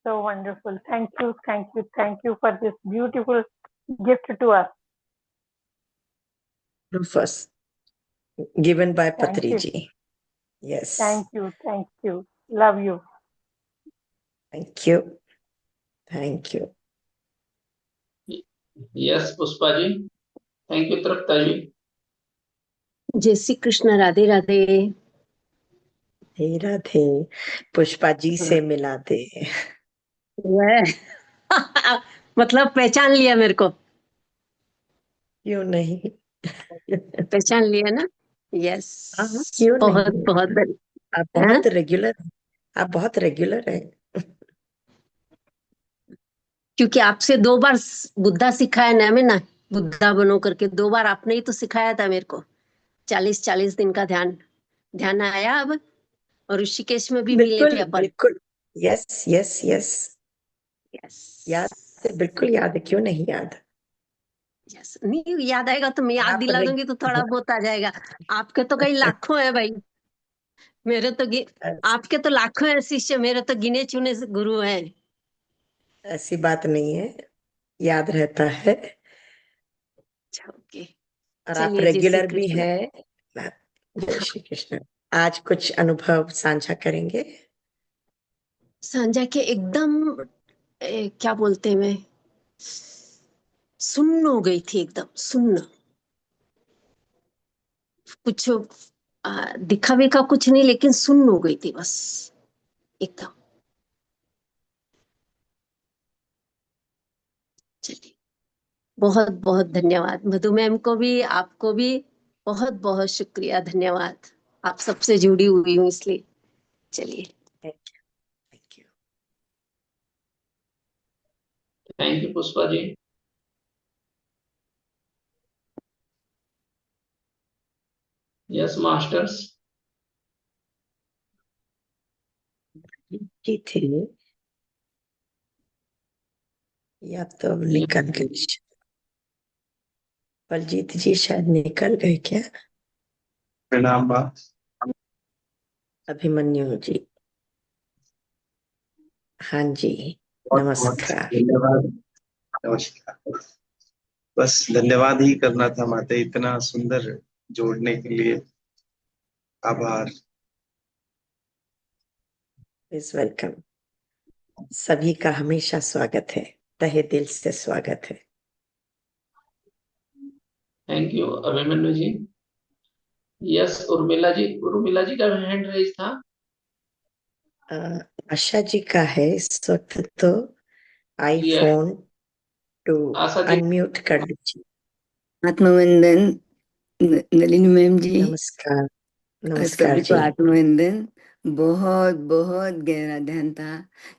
so wonderful. Thank you, thank you, thank you for this beautiful gift to us. First given by thank पत्री यू, जी। Yes. Thank you, thank you. Love you. Thank you. Thank you. Yes Pushpa ji. Thank you Tripta ji. Jai Shri Krishna, Radhe Radhe. हे राधे, पुष्पा जी से मिला दे। वह मतलब पहचान लिया मेरे को, क्यों नहीं? पहचान लिया ना। यस, हाँ, क्यों बहुत नहीं? बहुत आप हाँ? बहुत रेगुलर हैं। आप बहुत रेगुलर हैं। क्योंकि आपसे 2 बार बुद्धा सिखाया ना, मैं ना बुद्धा बनो करके 2 बार आपने ही तो सिखाया था मेरे को। 40-40 दिन का ध्यान, ध्यान आया अब। और ऋषिकेश में भी मिले थे बिल्कुल अपन। बिल्कुल। Yes yes yes. यस याद है, बिल्कुल याद है, क्यों नहीं याद? यस, नहीं याद आएगा तो मैं याद आप दिला दूंगी तो थोड़ा बहुत आ जाएगा। आपके तो कई लाखों है भाई, मेरे तो आपके तो लाखों है शिष्य, मेरे तो गिने चुने से गुरु हैं। ऐसी बात नहीं है, याद रहता है। अच्छा, ओके। और आप चलिए, जय श्री रेगुलर भी कृष्ण। हैं। जय श्री कृष्ण। आज कुछ अनुभव साझा करेंगे? संजय के एकदम क्या बोलते हैं, मैं सुन्न हो गई थी, एकदम सुन्न। कुछ दिखावे का कुछ नहीं, लेकिन सुन्न हो गई थी बस, एकदम। चलिए, बहुत बहुत धन्यवाद मधु मैम को भी, आपको भी बहुत बहुत शुक्रिया, धन्यवाद। आप सबसे जुड़ी हुई हूँ इसलिए। चलिए, thank you. Thank you Pushpa ji. Yes masters. जी थे, या तो अब निकल गई। बलजीत जी शायद निकल गए क्या? प्रणाम बा। अभिमन्यु जी, हाँ जी, बहुत बहुत नमस्कार। धन्यवाद। नमस्कार। बस धन्यवाद ही करना था माते, इतना सुंदर जोड़ने के लिए आभार। Is welcome. सभी का हमेशा स्वागत है, तहे दिल से स्वागत है। Thank you Abhimanyu ji. Yes Urmila ji का हैंड रेज था। अ, आशा जी का है इस वक्त तो। जी iPhone to Asha ji. Unmute कर लीजिए। आत्मवंदन नलिनी मैम जी, नमस्कार। नमस्कार सभी को जी। आत्मवंदन। बहुत बहुत गहरा ध्यान था।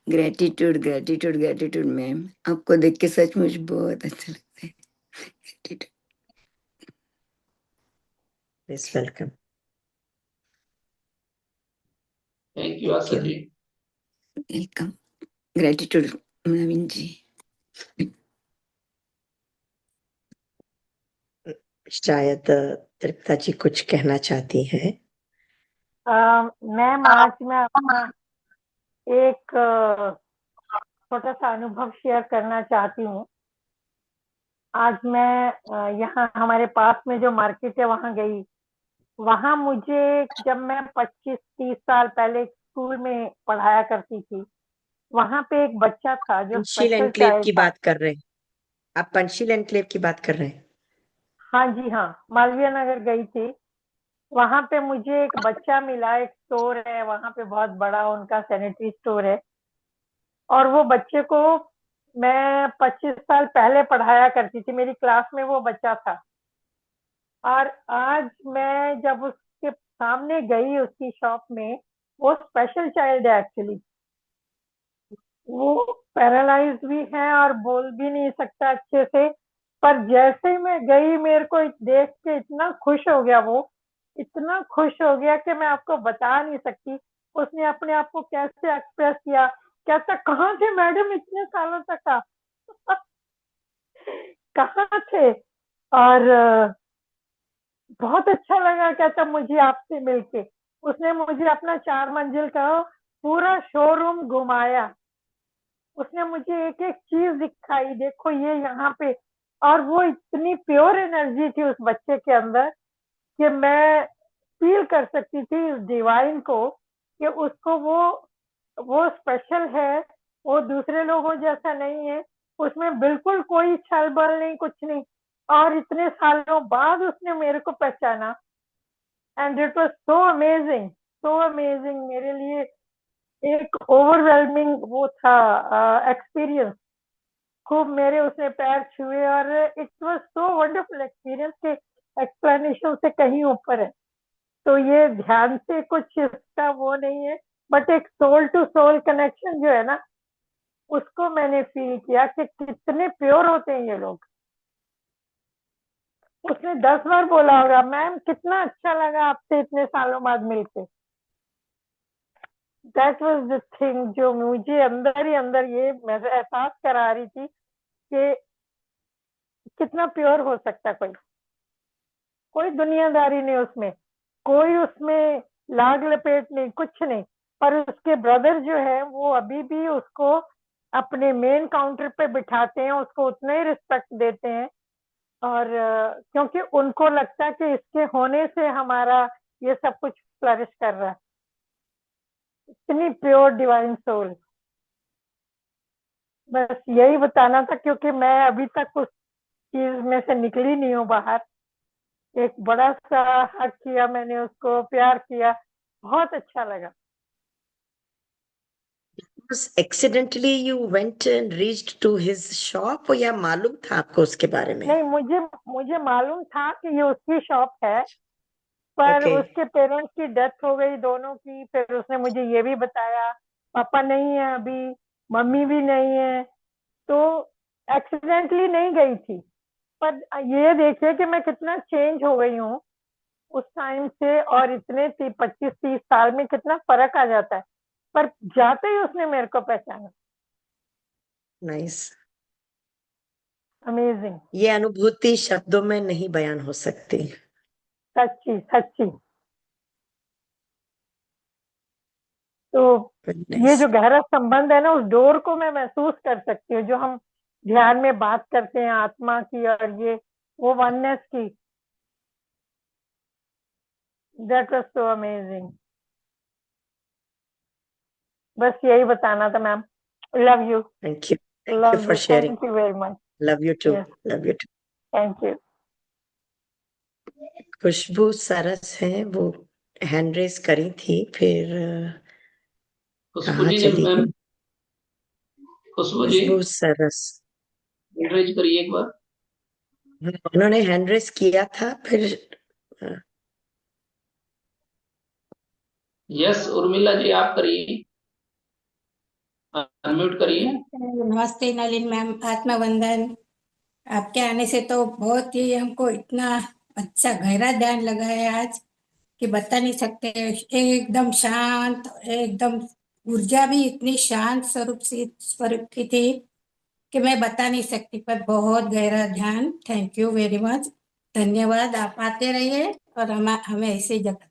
ग्रेटिट्यूड ग्रेटिट्यूड ग्रेटिट्यूड मैम, आपको देख के सचमुच बहुत अच्छा लगता है। Gratitude. Is welcome. Thank you thank Asha you. जी। वेलकम। ग्रेटिट्यूड नवीन जी। शायद तृप्ता जी कुछ कहना चाहती हैं। मैम, आज मैं अपना एक छोटा सा अनुभव शेयर करना चाहती हूँ। आज मैं यहाँ हमारे पास में जो मार्केट है वहाँ गई। वहाँ मुझे, जब मैं 25-30 साल पहले स्कूल में पढ़ाया करती थी, वहाँ पे एक बच्चा था जो पंचशील स्पेशल एनक्लेव चाइल्ड की था। बात कर रहे हैं? आप पंचशील एनक्लेव की बात कर रहे हैं? हाँ जी, हाँ, मालवीय नगर गई थी। वहाँ पे मुझे एक बच्चा मिला, एक स्टोर है वहाँ पे, बहुत बड़ा उनका सैनिटरी स्टोर है। और वो बच्चे को मैं 25 साल पहले पढ़ाया करती थी, मेरी क्लास में वो बच्चा था। और आज मैं जब उसके सामने गई उसकी शॉप में, वो स्पेशल चाइल्ड है एक्चुअली। वो पैरालाइज भी है और बोल भी नहीं सकता अच्छे से। पर जैसे ही मैं गई, मेरे को देख के इतना खुश हो गया वो, इतना खुश हो गया कि मैं आपको बता नहीं सकती। उसने अपने आप को कैसे एक्सप्रेस किया, कहता कहाँ थे मैडम इतने सालों तक का कहाँ थे। और बहुत अच्छा लगा, कहता मुझे आपसे मिलके। उसने मुझे अपना 4 मंजिल का पूरा शोरूम घुमाया। उसने मुझे एक एक चीज दिखाई, देखो ये यहाँ पे। और वो इतनी प्योर एनर्जी थी उस बच्चे के अंदर कि मैं फील कर सकती थी उस डिवाइन को, कि उसको वो स्पेशल है। वो दूसरे लोगों जैसा नहीं है, उसमें बिल्कुल कोई छल बल नहीं, कुछ नहीं। और इतने सालों बाद उसने मेरे को पहचाना, and it was so amazing मेरे लिए। एक ओवरवेलमिंग वो था एक्सपीरियंस। खूब मेरे उसने पैर छुए और it was so wonderful experience के एक्सप्लेनेशन से कहीं ऊपर है। तो ये ध्यान से कुछ इसका वो नहीं है, बट एक सोल टू सोल कनेक्शन जो है ना, उसको मैंने फील किया कि कितने प्योर होते हैं ये लोग। उसने 10 बार बोला होगा, मैम कितना अच्छा लगा आपसे इतने सालों बाद मिलके। दैट वाज द थिंग जो मुझे अंदर ही अंदर ये एहसास करा रही थी कि कितना प्योर हो सकता है कोई। कोई दुनियादारी नहीं उसमें, कोई उसमें लाग लपेट नहीं, कुछ नहीं। पर उसके ब्रदर जो है वो अभी भी उसको अपने मेन काउंटर पे बिठाते हैं, उसको उतना ही रिस्पेक्ट देते हैं। और क्योंकि उनको लगता है कि इसके होने से हमारा ये सब कुछ फ्लरिश कर रहा है। इतनी प्योर डिवाइन सोल। बस यही बताना था, क्योंकि मैं अभी तक उस चीज में से निकली नहीं हूँ बाहर। एक बड़ा सा हक किया मैंने, उसको प्यार किया, बहुत अच्छा लगा। Accidentally you went and reached to his shop, या मालूम था आपको उसके बारे में? नहीं, मुझे मुझे मालूम था कि ये उसकी शॉप है, पर ओके। उसके पेरेंट्स की डेथ हो गई दोनों की। फिर उसने मुझे ये भी बताया पापा नहीं है अभी, मम्मी भी नहीं है। तो एक्सीडेंटली नहीं गई थी। पर ये देखिए कि मैं कितना चेंज हो गई हूँ उस टाइम से, और इतने 25-30 साल में कितना फर्क आ जाता है। पर जाते ही उसने मेरे को पहचाना। नाइस। अमेजिंग। ये अनुभूति शब्दों में नहीं बयान हो सकती। सच्ची सच्ची। तो Very ये nice. जो गहरा संबंध है ना, उस डोर को मैं महसूस कर सकती हूँ जो हम ध्यान में बात करते हैं आत्मा की, और ये वो वननेस की। That was so amazing. बस यही बताना था ma'am. Love you. Thank you. Thank you love for you, sharing. Thank you very much. Love you too. Yes, Love you too. Thank you. Khushboo Saras हैं, वो हैंड रेस करी थी, फिर खुशबू कहाँ जी ने चली मैम, गई? खुशबू जी खुशबू सरस। एनकरेज करिए एक बार। उन्होंने हैंड रेस किया था, फिर यस उर्मिला जी आप करिए, अनम्यूट करिए। नमस्ते नलिन मैम, आत्मा वंदन। आपके आने से तो बहुत ही हमको इतना अच्छा गहरा ध्यान लगा है आज कि बता नहीं सकते। एकदम शांत, एकदम ऊर्जा भी इतनी शांत स्वरूप की थी कि मैं बता नहीं सकती, पर बहुत गहरा ध्यान। Thank you very much. धन्यवाद। आप आते रहिए और हमें ऐसे ही जगह।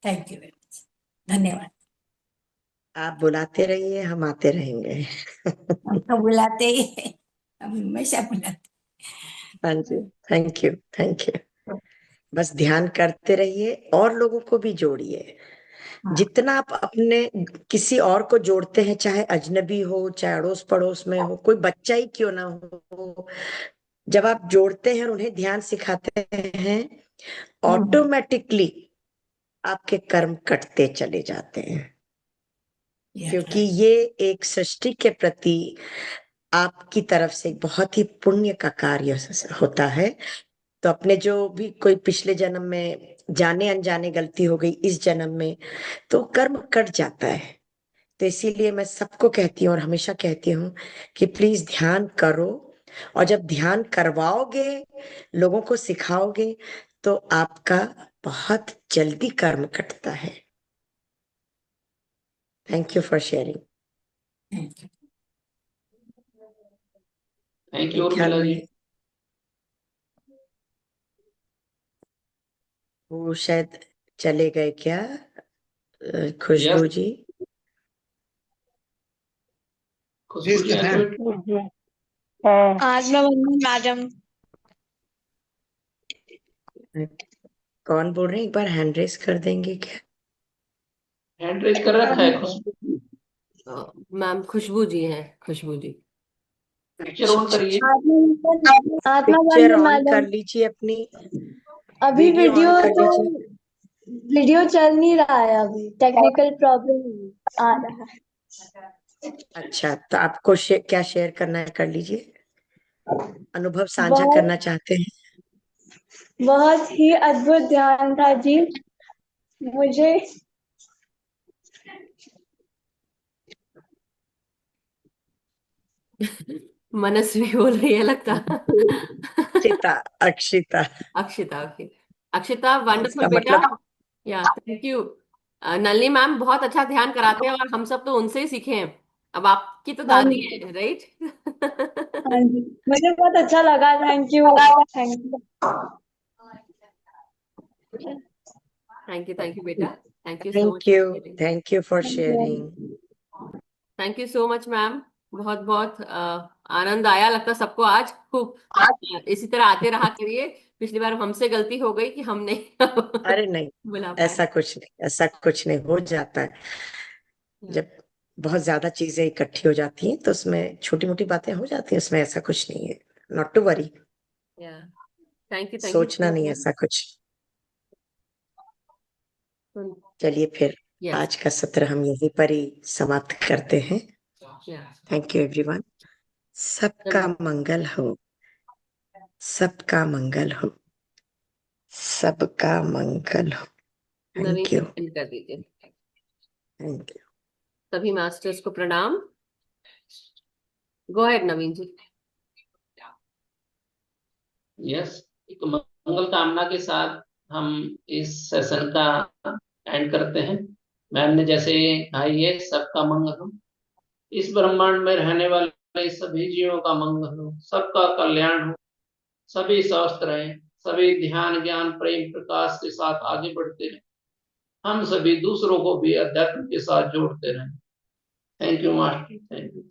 Thank you very much. धन्यवाद। आप बुलाते रहिए, हम आते रहेंगे। हम तो बुलाते ही हैं, हम हमेशा बुलाते हाँ जी। Thank you, thank you. बस ध्यान करते रहिए और लोगों को भी जोड़िए। हाँ। जितना आप अपने किसी और को जोड़ते हैं, चाहे अजनबी हो, चाहे अड़ोस पड़ोस में हो, कोई बच्चा ही क्यों ना हो, जब आप जोड़ते हैं और उन्हें ध्यान सिखाते हैं, ऑटोमेटिकली आपके कर्म कटते चले जाते हैं। क्योंकि ये एक सृष्टि के प्रति आपकी तरफ से एक बहुत ही पुण्य का कार्य होता है। तो अपने जो भी कोई पिछले जन्म में जाने अनजाने गलती हो गई, इस जन्म में तो कर्म कट जाता है। तो इसीलिए मैं सबको कहती हूँ और हमेशा कहती हूँ कि प्लीज ध्यान करो, और जब ध्यान करवाओगे, लोगों को सिखाओगे, तो आपका बहुत जल्दी कर्म कटता है। Thank you for sharing. Thank you ख्याल उर्मिला में जी। वो शायद चले गए क्या, खुशबू यस जी? खुशबू जी अनम्यूट। जी है। आत्मा वंदन मैडम। कौन बोल रहे हैं? एक बार हैंड रेस कर देंगे क्या? हैंड रेज कर रखा है खुशबू जी। मैम खुशबू जी हैं, खुशबू जी। पिक्चर ऑन करिए। आत्मा पिक्चर वंदन ऑन कर मैडम, लीजिए अपनी, अभी वीडियो वीडियो ऑन कर तो लीजिए। वीडियो चल नहीं रहा है, अभी टेक्निकल प्रॉब्लम आ रहा है। अच्छा, तो आपको क्या शेयर करना है कर लीजिए, अनुभव साझा बहुत करना चाहते हैं। बहुत ही अद्भुत ध्यान था जी। मुझे मनस्वी बोल रही है लगता। अक्षिता, अक्षिता, अक्षिता, ओके। अक्षिता, वंडरफुल इसका बेटा। मतलब या थैंक यू। नलिनी मैम बहुत अच्छा ध्यान कराते हैं और हम सब तो उनसे ही सीखे हैं। अब आपकी तो हाँ दादी जी, है, राइट? हाँ जी, मुझे बहुत अच्छा लगा। Thank you, thank you. Thank you बेटा। Thank you so much for sharing. Thank you for sharing. Thank you so much ma'am. बहुत बहुत आनंद आया, लगता है सबको आज खूब। इसी तरह आते रहा करिए। पिछली बार हमसे गलती हो गई कि हम नहीं अरे नहीं, बुला पाए। ऐसा कुछ नहीं हो जाता है। जब बहुत ज्यादा चीजें इकट्ठी हो जाती हैं तो उसमें छोटी मोटी बातें हो जाती हैं, उसमें ऐसा कुछ नहीं है। Not to worry, thank you सोचना सो नहीं मच ऐसा कुछ। मैम। चलिए फिर यस। आज का सत्र हम यहीं पर ही समाप्त करते हैं। Thank you everyone. सबका मंगल हो, सबका मंगल हो, सबका मंगल हो। नवीन थैंक जी यू, एंड कर दीजिए। Thank you. सभी मास्टर्स को प्रणाम। गो अहेड नवीन जी। यस, एक मंगल कामना के साथ हम इस सेशन का एंड करते हैं। मैम ने जैसे कहा, ये सबका मंगल हो, इस ब्रह्मांड में रहने वाले सभी जीवों का मंगल हो, सबका कल्याण हो, सभी स्वस्थ रहें, सभी ध्यान ज्ञान प्रेम प्रकाश के साथ आगे बढ़ते रहें, हम सभी दूसरों को भी अध्यात्म के साथ जोड़ते रहें। Thank you master, thank you.